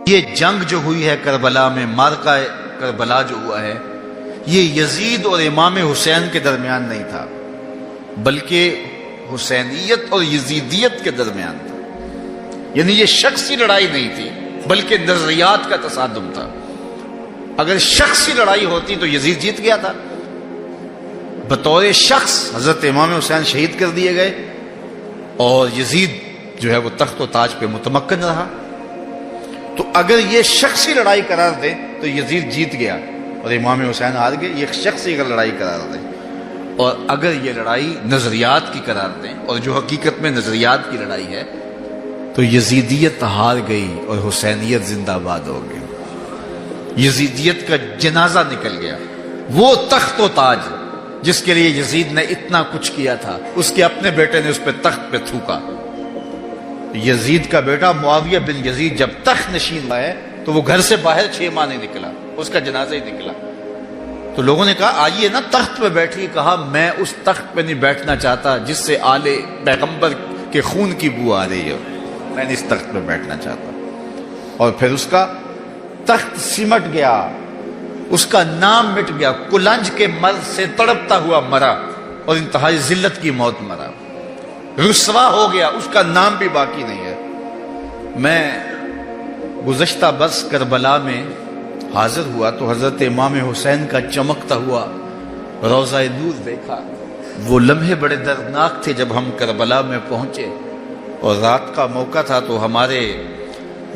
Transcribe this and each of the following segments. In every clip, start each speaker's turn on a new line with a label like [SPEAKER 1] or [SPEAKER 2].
[SPEAKER 1] یہ جنگ جو ہوئی ہے کربلا میں، معرکہ کربلا جو ہوا ہے، یہ یزید اور امام حسین کے درمیان نہیں تھا، بلکہ حسینیت اور یزیدیت کے درمیان تھا۔ یعنی یہ شخصی لڑائی نہیں تھی، بلکہ نظریات کا تصادم تھا۔ اگر شخصی لڑائی ہوتی تو یزید جیت گیا تھا، بطور شخص حضرت امام حسین شہید کر دیے گئے اور یزید جو ہے وہ تخت و تاج پہ متمکن رہا۔ تو اگر یہ شخصی لڑائی قرار دیں تو یزید جیت گیا اور امام حسین ہار گئے، یہ شخصی اگر لڑائی قرار دیں۔ اور اگر یہ لڑائی نظریات کی قرار دیں، اور جو حقیقت میں نظریات کی لڑائی ہے، تو یزیدیت ہار گئی اور حسینیت زندہ باد ہو گئی۔ یزیدیت کا جنازہ نکل گیا۔ وہ تخت و تاج جس کے لیے یزید نے اتنا کچھ کیا تھا، اس کے اپنے بیٹے نے اس پہ تخت پہ تھوکا۔ یزید کا بیٹا معاویہ بن یزید جب تخت نشین ہوا ہے تو وہ گھر سے باہر 6 ماہ نہیں نکلا، اس کا جنازہ ہی نکلا۔ تو لوگوں نے کہا آئیے نا تخت پہ بیٹھیے، کہا میں اس تخت پہ نہیں بیٹھنا چاہتا جس سے آل پیغمبر کے خون کی بو آ رہی ہے، میں نہیں اس تخت پہ بیٹھنا چاہتا۔ اور پھر اس کا تخت سمٹ گیا، اس کا نام مٹ گیا، کلنج کے مرض سے تڑپتا ہوا مرا اور انتہائی ذلت کی موت مرا، رسوا ہو گیا، اس کا نام بھی باقی نہیں ہے۔ میں گزشتہ برس کربلا میں حاضر ہوا تو حضرت امام حسین کا چمکتا ہوا روضہ نور دیکھا۔ وہ لمحے بڑے دردناک تھے جب ہم کربلا میں پہنچے اور رات کا موقع تھا، تو ہمارے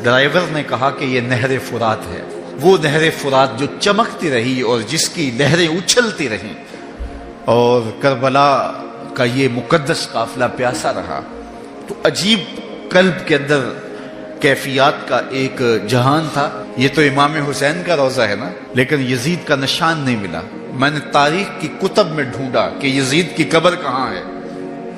[SPEAKER 1] ڈرائیور نے کہا کہ یہ نہر فرات ہے، وہ نہر فرات جو چمکتی رہی اور جس کی لہریں اچھلتی رہیں، اور کربلا کا یہ مقدس قافلہ پیاسا رہا۔ تو عجیب قلب کے اندر کیفیات کا ایک جہان تھا۔ یہ تو امام حسین کا روضہ ہے نا، لیکن یزید کا نشان نہیں ملا۔ میں نے تاریخ کی کتب میں ڈھونڈا کہ یزید کی قبر کہاں ہے،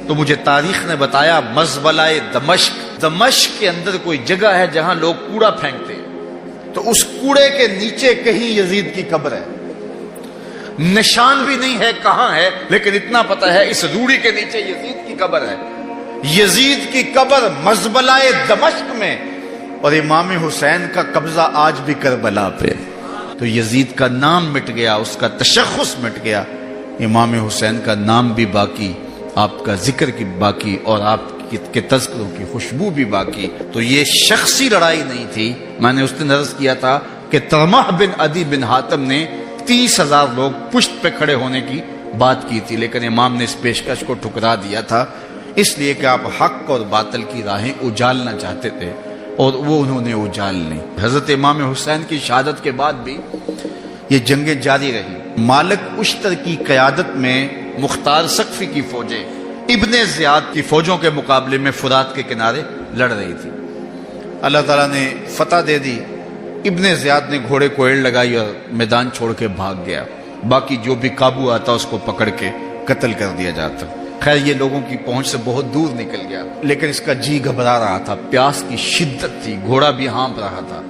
[SPEAKER 1] تو مجھے تاریخ نے بتایا مزبلہ دمشق، دمشق کے اندر کوئی جگہ ہے جہاں لوگ کوڑا پھینکتے ہیں، تو اس کوڑے کے نیچے کہیں یزید کی قبر ہے۔ نشان بھی نہیں ہے کہاں ہے، لیکن اتنا پتہ ہے اس روڑی کے نیچے یزید کی قبر ہے۔ یزید کی قبر مزبلہ دمشق میں، اور امام حسین کا قبضہ آج بھی کربلا پہ۔ تو یزید کا نام مٹ گیا، اس کا تشخص مٹ گیا، امام حسین کا نام بھی باقی، آپ کا ذکر کی باقی، اور آپ کے تذکروں کی خوشبو بھی باقی۔ تو یہ شخصی لڑائی نہیں تھی۔ میں نے اس دن عرض کیا تھا کہ طلحہ بن عدی بن حاتم نے 30,000 لوگ پشت پہ کھڑے ہونے کی بات کی تھی، لیکن امام نے اس پیشکش کو ٹھکرا دیا تھا، اس لیے کہ آپ حق اور باطل کی راہیں اجالنا چاہتے تھے، اور وہ انہوں نے اجال لی۔ حضرت امام حسین کی شہادت کے بعد بھی یہ جنگیں جاری رہی۔ مالک اشتر کی قیادت میں مختار سقفی کی فوجیں ابن زیاد کی فوجوں کے مقابلے میں فرات کے کنارے لڑ رہی تھی۔ اللہ تعالیٰ نے فتح دے دی، ابن زیاد نے گھوڑے کو ایڑ لگائی اور میدان چھوڑ کے بھاگ گیا، باقی جو بھی قابو آتا اس کو پکڑ کے قتل کر دیا جاتا۔ خیر یہ لوگوں کی پہنچ سے بہت دور نکل گیا، لیکن اس کا جی گھبرا رہا تھا، پیاس کی شدت تھی، گھوڑا بھی ہانپ رہا تھا۔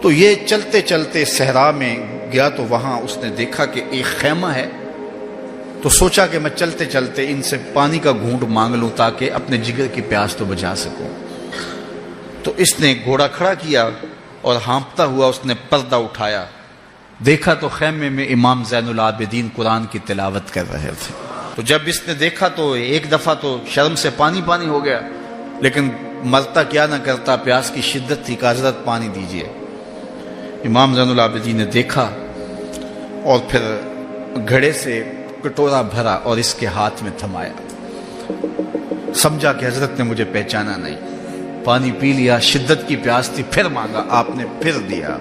[SPEAKER 1] تو یہ چلتے چلتے صحرا میں گیا تو وہاں اس نے دیکھا کہ ایک خیمہ ہے، تو سوچا کہ میں چلتے چلتے ان سے پانی کا گھونٹ مانگ لوں تاکہ اپنے جگر کی پیاس تو بجھا سکوں۔ تو اس نے گھوڑا کھڑا کیا اور ہانپتا ہوا اس نے پردہ اٹھایا، دیکھا تو خیمے میں امام زین العابدین قرآن کی تلاوت کر رہے تھے۔ تو جب اس نے دیکھا تو ایک دفعہ تو شرم سے پانی پانی ہو گیا، لیکن مرتا کیا نہ کرتا، پیاس کی شدت تھی کہ حضرت پانی دیجئے۔ امام زین العابدین نے دیکھا اور پھر گھڑے سے کٹورا بھرا اور اس کے ہاتھ میں تھمایا، سمجھا کہ حضرت نے مجھے پہچانا نہیں، پانی پی لیا، شدت کی پیاس تھی، پھر مانگا، آپ نے پھر دیا،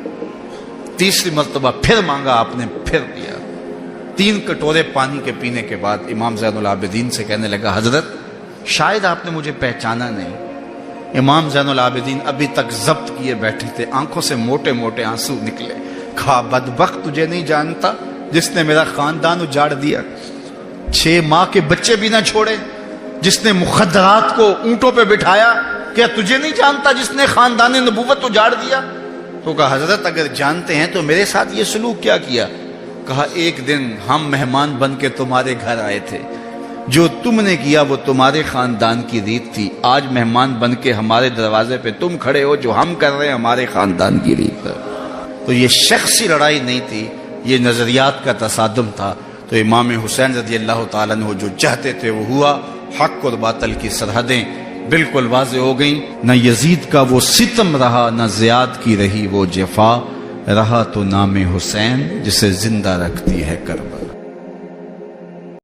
[SPEAKER 1] تیسری مرتبہ پھر مانگا، آپ نے پھر دیا۔ 3 کٹورے پانی کے پینے کے بعد امام زین العابدین سے کہنے لگا حضرت شاید آپ نے مجھے پہچانا نہیں۔ امام زین العابدین ابھی تک ضبط کیے بیٹھے تھے، آنکھوں سے موٹے موٹے آنسو نکلے۔ کہا بدبخت تجھے نہیں جانتا جس نے میرا خاندان اجاڑ دیا، 6 ماہ کے بچے بھی نہ چھوڑے، جس نے مخدرات کو اونٹوں پہ بٹھایا، کیا تجھے نہیں جانتا جس نے خاندان نبوت اجاڑ دیا؟ تو کہا حضرت اگر جانتے ہیں تو میرے ساتھ یہ سلوک کیا کیا؟ کہا ایک دن ہم مہمان بن کے تمہارے گھر آئے تھے، جو تم نے کیا وہ تمہارے خاندان کی ریت تھی، آج مہمان بن کے ہمارے دروازے پہ تم کھڑے ہو، جو ہم کر رہے ہیں ہمارے خاندان کی ریت ہے۔ تو یہ شخصی لڑائی نہیں تھی، یہ نظریات کا تصادم تھا۔ تو امام حسین رضی اللہ تعالیٰ عنہ جو چاہتے تھے وہ ہوا، حق اور باطل کی سرحدیں بالکل واضح ہو گئیں، نہ یزید کا وہ ستم رہا، نہ زیاد کی رہی وہ جفا، رہا تو نام حسین جسے زندہ رکھتی ہے کربلا۔